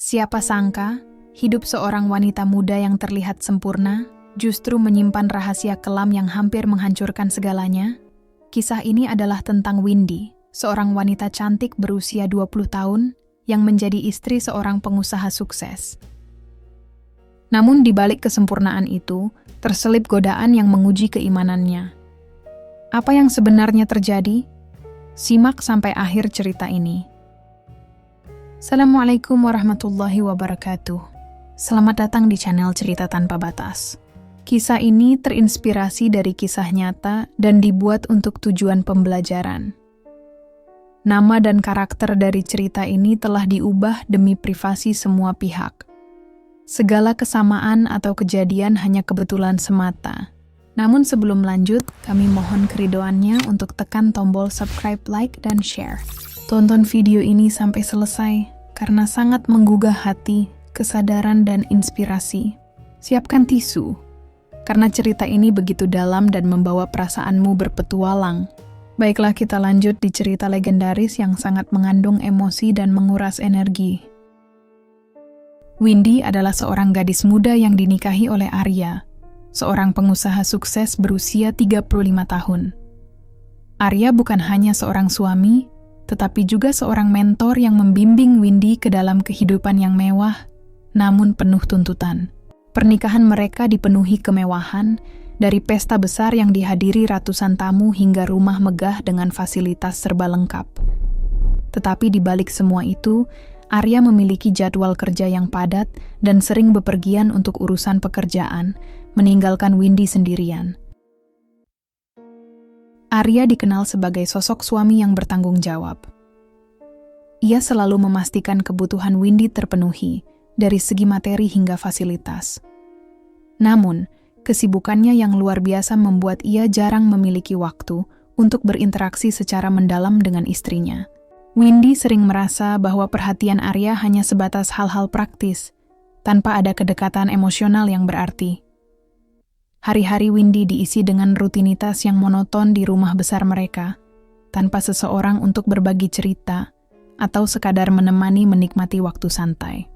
Siapa sangka, hidup seorang wanita muda yang terlihat sempurna justru menyimpan rahasia kelam yang hampir menghancurkan segalanya? Kisah ini adalah tentang Windy, seorang wanita cantik berusia 20 tahun yang menjadi istri seorang pengusaha sukses. Namun di balik kesempurnaan itu, terselip godaan yang menguji keimanannya. Apa yang sebenarnya terjadi? Simak sampai akhir cerita ini. Assalamualaikum warahmatullahi wabarakatuh. Selamat datang di channel Cerita Tanpa Batas. Kisah ini terinspirasi dari kisah nyata dan dibuat untuk tujuan pembelajaran. Nama dan karakter dari cerita ini telah diubah demi privasi semua pihak. Segala kesamaan atau kejadian hanya kebetulan semata. Namun sebelum lanjut, kami mohon keridoannya untuk tekan tombol subscribe, like, dan share. Tonton video ini sampai selesai, karena sangat menggugah hati, kesadaran, dan inspirasi. Siapkan tisu, karena cerita ini begitu dalam dan membawa perasaanmu berpetualang. Baiklah, kita lanjut di cerita legendaris yang sangat mengandung emosi dan menguras energi. Windy adalah seorang gadis muda yang dinikahi oleh Arya, seorang pengusaha sukses berusia 35 tahun. Arya bukan hanya seorang suami, tetapi juga seorang mentor yang membimbing Windy ke dalam kehidupan yang mewah, namun penuh tuntutan. Pernikahan mereka dipenuhi kemewahan, dari pesta besar yang dihadiri ratusan tamu hingga rumah megah dengan fasilitas serba lengkap. Tetapi di balik semua itu, Arya memiliki jadwal kerja yang padat dan sering bepergian untuk urusan pekerjaan, meninggalkan Windy sendirian. Arya dikenal sebagai sosok suami yang bertanggung jawab. Ia selalu memastikan kebutuhan Windy terpenuhi, dari segi materi hingga fasilitas. Namun, kesibukannya yang luar biasa membuat ia jarang memiliki waktu untuk berinteraksi secara mendalam dengan istrinya. Windy sering merasa bahwa perhatian Arya hanya sebatas hal-hal praktis, tanpa ada kedekatan emosional yang berarti. Hari-hari Windy diisi dengan rutinitas yang monoton di rumah besar mereka, tanpa seseorang untuk berbagi cerita, atau sekadar menemani menikmati waktu santai.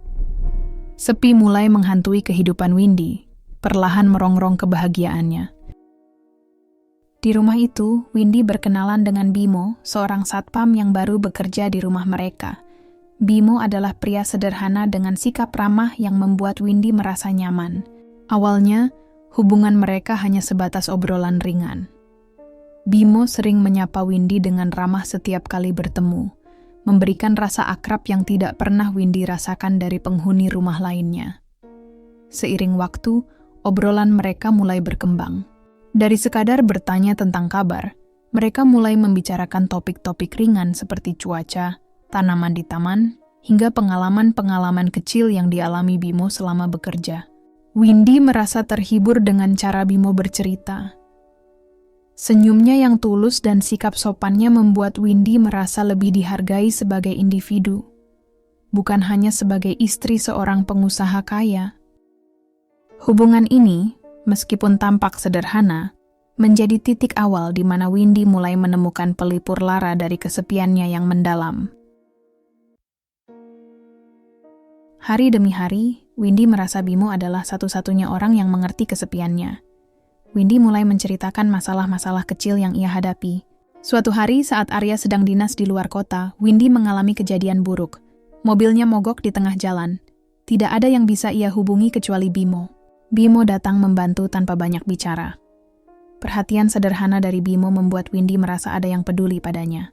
Sepi mulai menghantui kehidupan Windy, perlahan merongrong kebahagiaannya. Di rumah itu, Windy berkenalan dengan Bimo, seorang satpam yang baru bekerja di rumah mereka. Bimo adalah pria sederhana dengan sikap ramah yang membuat Windy merasa nyaman. Awalnya, hubungan mereka hanya sebatas obrolan ringan. Bimo sering menyapa Windy dengan ramah setiap kali bertemu, memberikan rasa akrab yang tidak pernah Windy rasakan dari penghuni rumah lainnya. Seiring waktu, obrolan mereka mulai berkembang. Dari sekadar bertanya tentang kabar, mereka mulai membicarakan topik-topik ringan seperti cuaca, tanaman di taman, hingga pengalaman-pengalaman kecil yang dialami Bimo selama bekerja. Windy merasa terhibur dengan cara Bimo bercerita. Senyumnya yang tulus dan sikap sopannya membuat Windy merasa lebih dihargai sebagai individu, bukan hanya sebagai istri seorang pengusaha kaya. Hubungan ini, meskipun tampak sederhana, menjadi titik awal di mana Windy mulai menemukan pelipur lara dari kesepiannya yang mendalam. Hari demi hari, Windy merasa Bimo adalah satu-satunya orang yang mengerti kesepiannya. Windy mulai menceritakan masalah-masalah kecil yang ia hadapi. Suatu hari saat Arya sedang dinas di luar kota, Windy mengalami kejadian buruk. Mobilnya mogok di tengah jalan. Tidak ada yang bisa ia hubungi kecuali Bimo. Bimo datang membantu tanpa banyak bicara. Perhatian sederhana dari Bimo membuat Windy merasa ada yang peduli padanya.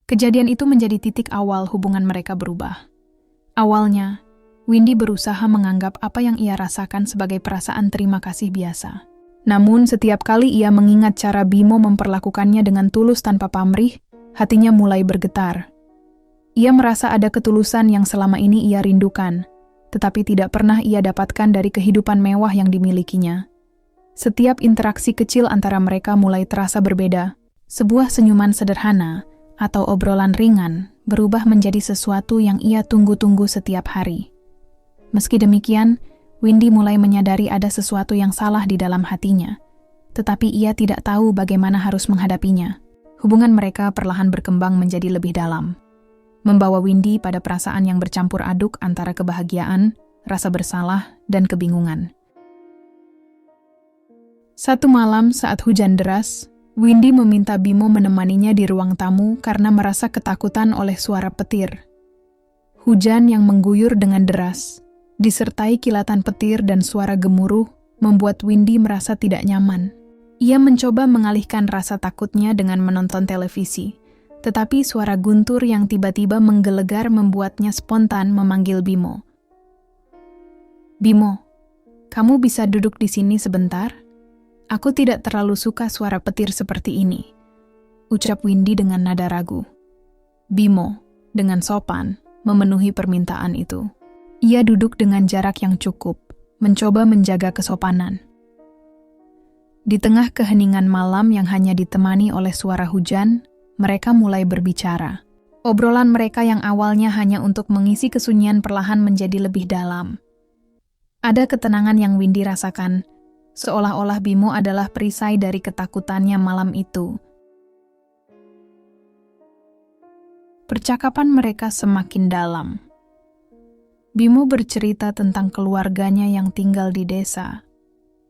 Kejadian itu menjadi titik awal hubungan mereka berubah. Awalnya, Windy berusaha menganggap apa yang ia rasakan sebagai perasaan terima kasih biasa. Namun setiap kali ia mengingat cara Bimo memperlakukannya dengan tulus tanpa pamrih, hatinya mulai bergetar. Ia merasa ada ketulusan yang selama ini ia rindukan, tetapi tidak pernah ia dapatkan dari kehidupan mewah yang dimilikinya. Setiap interaksi kecil antara mereka mulai terasa berbeda. Sebuah senyuman sederhana atau obrolan ringan berubah menjadi sesuatu yang ia tunggu-tunggu setiap hari. Meski demikian, Windy mulai menyadari ada sesuatu yang salah di dalam hatinya, tetapi ia tidak tahu bagaimana harus menghadapinya. Hubungan mereka perlahan berkembang menjadi lebih dalam. membawa Windy pada perasaan yang bercampur aduk antara kebahagiaan, rasa bersalah, dan kebingungan. Satu malam saat hujan deras, Windy meminta Bimo menemaninya di ruang tamu karena merasa ketakutan oleh suara petir. Hujan yang mengguyur dengan deras, disertai kilatan petir dan suara gemuruh, membuat Windy merasa tidak nyaman. Ia mencoba mengalihkan rasa takutnya dengan menonton televisi, tetapi suara guntur yang tiba-tiba menggelegar membuatnya spontan memanggil Bimo. "Bimo, kamu bisa duduk di sini sebentar? Aku tidak terlalu suka suara petir seperti ini," ucap Windy dengan nada ragu. Bimo, dengan sopan, memenuhi permintaan itu. Ia duduk dengan jarak yang cukup, mencoba menjaga kesopanan. Di tengah keheningan malam yang hanya ditemani oleh suara hujan, mereka mulai berbicara. Obrolan mereka yang awalnya hanya untuk mengisi kesunyian perlahan menjadi lebih dalam. Ada ketenangan yang Windy rasakan, seolah-olah Bimo adalah perisai dari ketakutannya malam itu. Percakapan mereka semakin dalam. Bimo bercerita tentang keluarganya yang tinggal di desa,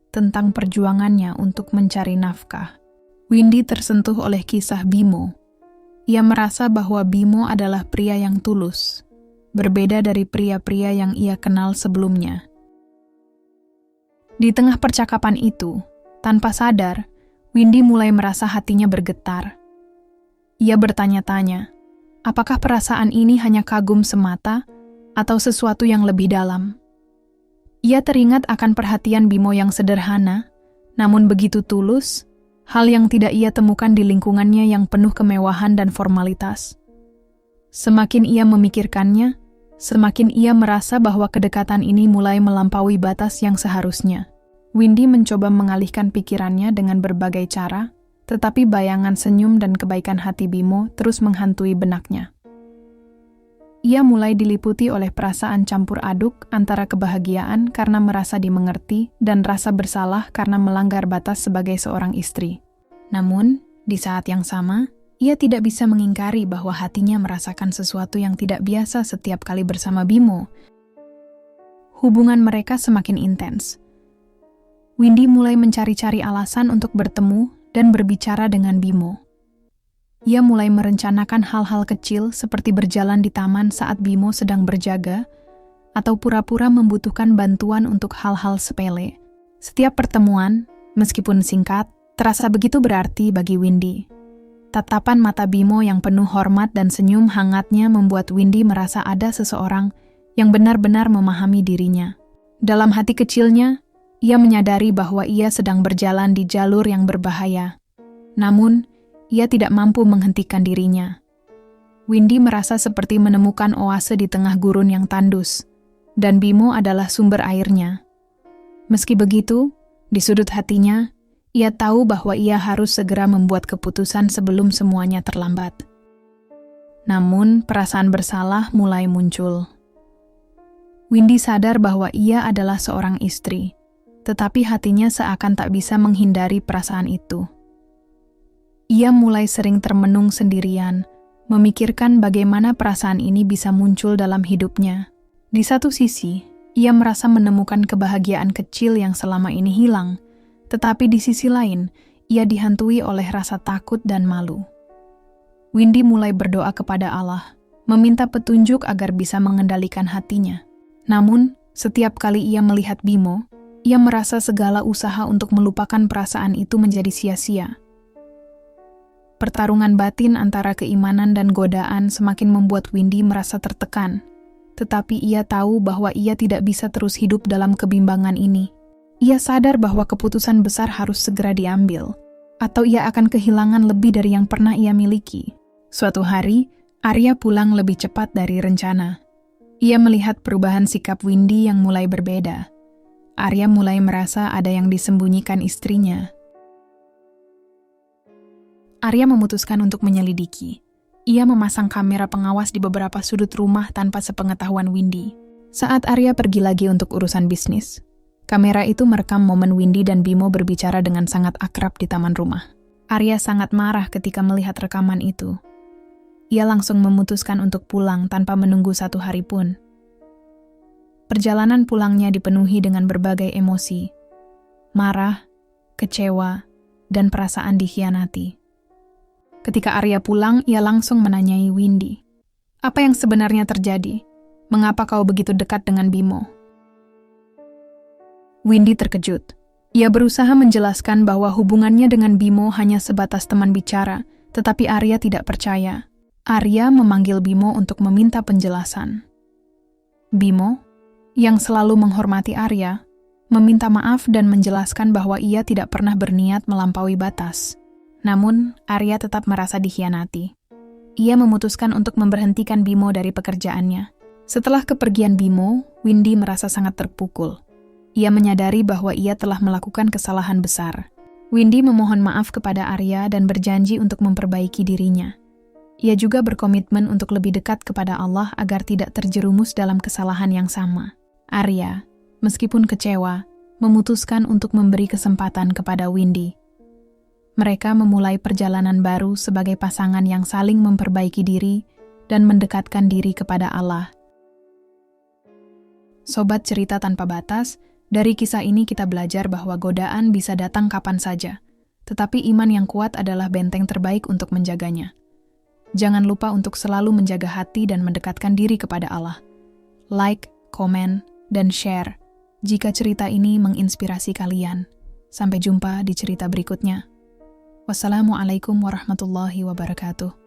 tentang perjuangannya untuk mencari nafkah. Windy tersentuh oleh kisah Bimo. Ia merasa bahwa Bimo adalah pria yang tulus, berbeda dari pria-pria yang ia kenal sebelumnya. Di tengah percakapan itu, tanpa sadar, Windy mulai merasa hatinya bergetar. Ia bertanya-tanya, apakah perasaan ini hanya kagum semata atau sesuatu yang lebih dalam? Ia teringat akan perhatian Bimo yang sederhana, namun begitu tulus, hal yang tidak ia temukan di lingkungannya yang penuh kemewahan dan formalitas. Semakin ia memikirkannya, semakin ia merasa bahwa kedekatan ini mulai melampaui batas yang seharusnya. Windy mencoba mengalihkan pikirannya dengan berbagai cara, tetapi bayangan senyum dan kebaikan hati Bimo terus menghantui benaknya. Ia mulai diliputi oleh perasaan campur aduk antara kebahagiaan karena merasa dimengerti dan rasa bersalah karena melanggar batas sebagai seorang istri. Namun, di saat yang sama, ia tidak bisa mengingkari bahwa hatinya merasakan sesuatu yang tidak biasa setiap kali bersama Bimo. Hubungan mereka semakin intens. Windy mulai mencari-cari alasan untuk bertemu dan berbicara dengan Bimo. Ia mulai merencanakan hal-hal kecil seperti berjalan di taman saat Bimo sedang berjaga, atau pura-pura membutuhkan bantuan untuk hal-hal sepele. Setiap pertemuan, meskipun singkat, terasa begitu berarti bagi Windy. Tatapan mata Bimo yang penuh hormat dan senyum hangatnya membuat Windy merasa ada seseorang yang benar-benar memahami dirinya. Dalam hati kecilnya, ia menyadari bahwa ia sedang berjalan di jalur yang berbahaya. Namun, ia tidak mampu menghentikan dirinya. Windy merasa seperti menemukan oase di tengah gurun yang tandus, dan Bimo adalah sumber airnya. Meski begitu, di sudut hatinya, ia tahu bahwa ia harus segera membuat keputusan sebelum semuanya terlambat. Namun, perasaan bersalah mulai muncul. Windy sadar bahwa ia adalah seorang istri, tetapi hatinya seakan tak bisa menghindari perasaan itu. Ia mulai sering termenung sendirian, memikirkan bagaimana perasaan ini bisa muncul dalam hidupnya. Di satu sisi, ia merasa menemukan kebahagiaan kecil yang selama ini hilang, tetapi di sisi lain, ia dihantui oleh rasa takut dan malu. Windy mulai berdoa kepada Allah, meminta petunjuk agar bisa mengendalikan hatinya. Namun, setiap kali ia melihat Bimo, ia merasa segala usaha untuk melupakan perasaan itu menjadi sia-sia. Pertarungan batin antara keimanan dan godaan semakin membuat Windy merasa tertekan. Tetapi ia tahu bahwa ia tidak bisa terus hidup dalam kebimbangan ini. Ia sadar bahwa keputusan besar harus segera diambil, atau ia akan kehilangan lebih dari yang pernah ia miliki. Suatu hari, Arya pulang lebih cepat dari rencana. Ia melihat perubahan sikap Windy yang mulai berbeda. Arya mulai merasa ada yang disembunyikan istrinya. Arya memutuskan untuk menyelidiki. Ia memasang kamera pengawas di beberapa sudut rumah tanpa sepengetahuan Windy. Saat Arya pergi lagi untuk urusan bisnis, kamera itu merekam momen Windy dan Bimo berbicara dengan sangat akrab di taman rumah. Arya sangat marah ketika melihat rekaman itu. ia langsung memutuskan untuk pulang tanpa menunggu 1 hari pun. Perjalanan pulangnya dipenuhi dengan berbagai emosi, marah, kecewa, dan perasaan dikhianati. Ketika Arya pulang, ia langsung menanyai Windy. Apa yang sebenarnya terjadi? Mengapa kau begitu dekat dengan Bimo? Windy terkejut. Ia berusaha menjelaskan bahwa hubungannya dengan Bimo hanya sebatas teman bicara, tetapi Arya tidak percaya. Arya memanggil Bimo untuk meminta penjelasan. Bimo, yang selalu menghormati Arya, meminta maaf dan menjelaskan bahwa ia tidak pernah berniat melampaui batas. Namun, Arya tetap merasa dikhianati. Ia memutuskan untuk memberhentikan Bimo dari pekerjaannya. Setelah kepergian Bimo, Windy merasa sangat terpukul. Ia menyadari bahwa ia telah melakukan kesalahan besar. Windy memohon maaf kepada Arya dan berjanji untuk memperbaiki dirinya. Ia juga berkomitmen untuk lebih dekat kepada Allah agar tidak terjerumus dalam kesalahan yang sama. Arya, meskipun kecewa, memutuskan untuk memberi kesempatan kepada Windy. Mereka memulai perjalanan baru sebagai pasangan yang saling memperbaiki diri dan mendekatkan diri kepada Allah. Sobat Cerita Tanpa Batas, dari kisah ini kita belajar bahwa godaan bisa datang kapan saja, tetapi iman yang kuat adalah benteng terbaik untuk menjaganya. Jangan lupa untuk selalu menjaga hati dan mendekatkan diri kepada Allah. Like, komen, dan share jika cerita ini menginspirasi kalian. Sampai jumpa di cerita berikutnya. Wassalamualaikum warahmatullahi wabarakatuh.